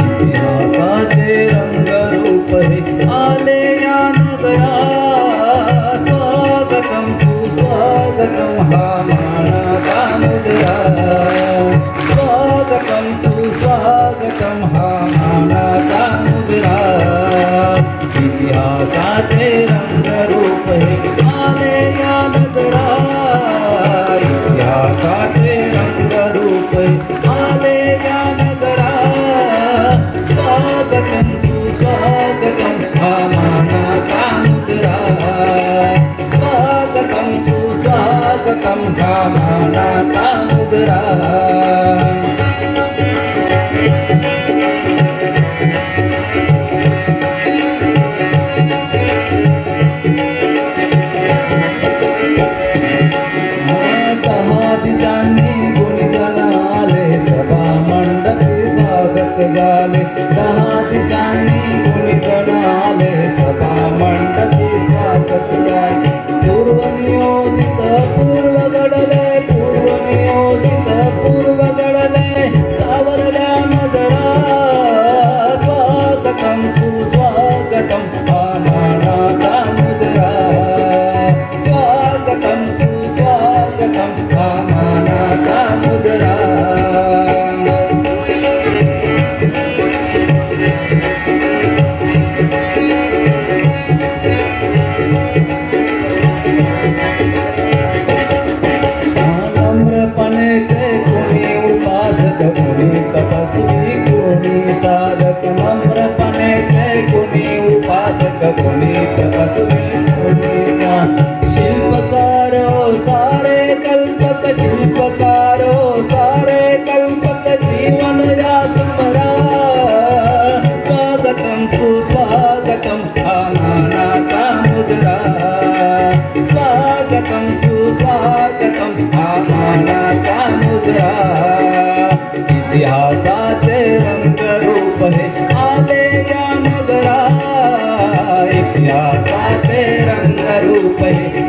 इतिहासाचे रंगरूप हे आले या नगरा, स्वागतम सुस्वागतम हा मानाचा मुजरा, स्वागतम सुस्वागतम हा मानाचा मुजरा. इतिहासाचे रंगरूप हे आले या नगरा, इतिहासाचे रंगरूप हे आले या नगरा, स्वागतम सुस्वागतम हा मानाचा मुजरा, स्वागतम सुस्वागतम हा मानाचा मुजरा. झाले दहा दिशांनी गुणीगण आले, सभा मंडपी स्वागत झाले. पूर्वनियोजित पूर्व घडले, पूर्वनियोजित पूर्व घडले, सावरल्या नजरा, स्वागतम सुस्वागतम हा मानाचा मुजरा, स्वागतम सुस्वागतम हा मानाचा मुजरा. तपस्वी कोणी साधक, नम्रपणे कोणी उपासक, कोणी तपस्वी कोणी ज्ञान. शिल्पकारो सारे कल्पक, शिल्पकारो सारे कल्पक, जीवन या समरा, स्वागतम सुस्वागतम हा मानाचा मुजरा, स्वागतम सुस्वागतम हा मानाचा मुजरा. इतिहासाचे रंगरूप हे आले या नगरा, इतिहासाचे रंगरूप हे